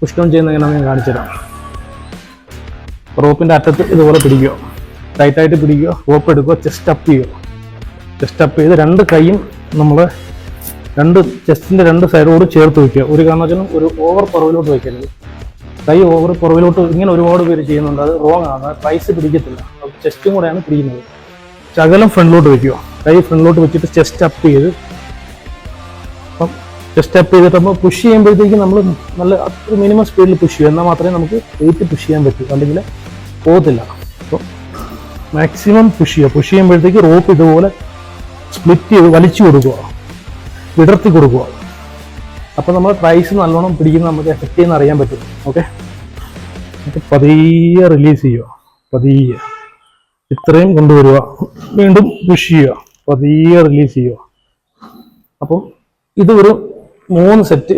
Push down ചെയ്യുന്ന എങ്ങനെയാണെന്ന് ഞാൻ കാണിച്ചു തരാം. റോപ്പിൻ്റെ അറ്റത്ത് ഇതുപോലെ പിടിക്കുക, ടൈറ്റായിട്ട് പിടിക്കുക, റോപ്പ് എടുക്കുക, ചെസ്റ്റ് അപ്പ് ചെയ്യുക. ചെസ്റ്റ് അപ്പ് ചെയ്ത് രണ്ട് കൈയും നമ്മൾ ചെസ്റ്റിൻ്റെ രണ്ട് സൈഡോട് ചേർത്ത് വയ്ക്കുക. ഒരു കാരണവശാലും ഒരു ഓവർ പുറവിലോട്ട് വയ്ക്കരുത്. കൈ ഓവർ പുറവിലോട്ട് ഇങ്ങനെ ഒരുപാട് പേര് ചെയ്യുന്നുണ്ട്, അത് റോങ് ആണ്. പ്രൈസ് പിടിക്കത്തില്ല, ചെസ്റ്റും കൂടെയാണ് പിടിക്കുന്നത്. ശകലം ഫ്രണ്ടിലോട്ട് വയ്ക്കുക, കൈ ഫ്രണ്ടിലോട്ട് വെച്ചിട്ട് ചെസ്റ്റ് അപ്പ് ചെയ്ത്, അപ്പം ചെസ്റ്റ് അപ്പ് ചെയ്തിട്ട് നമ്മൾ പുഷ് ചെയ്യുമ്പോഴത്തേക്കും നമ്മൾ നല്ല അത്ര മിനിമം സ്പീഡിൽ പുഷ് ചെയ്യുക, എന്നാൽ മാത്രമേ നമുക്ക് വെയിറ്റ് പുഷ് ചെയ്യാൻ പറ്റൂ, അല്ലെങ്കിൽ പോകത്തില്ല. അപ്പോൾ മാക്സിമം പുഷ് ചെയ്യുക. പുഷ് ചെയ്യുമ്പോഴത്തേക്ക് റോപ്പ് ഇതുപോലെ സ്പ്ലിറ്റ് ചെയ്ത് വലിച്ചു കൊടുക്കുക, വിടർത്തി കൊടുക്കുക. അപ്പോൾ നമ്മൾ പ്രൈസ് നല്ലോണം പിടിക്കുന്ന നമുക്ക് എഫക്റ്റ് ചെയ്യുന്ന അറിയാൻ പറ്റും. ഓക്കെ, അപ്പോൾ പതിയെ റിലീസ് ചെയ്യുക, പതിയെ ഇത്രയും കൊണ്ടുവരിക, വീണ്ടും പുഷ് ചെയ്യുക, പതിയെ റിലീസ് ചെയ്യുക. അപ്പം ഇത് ഒരു 3 സെറ്റ്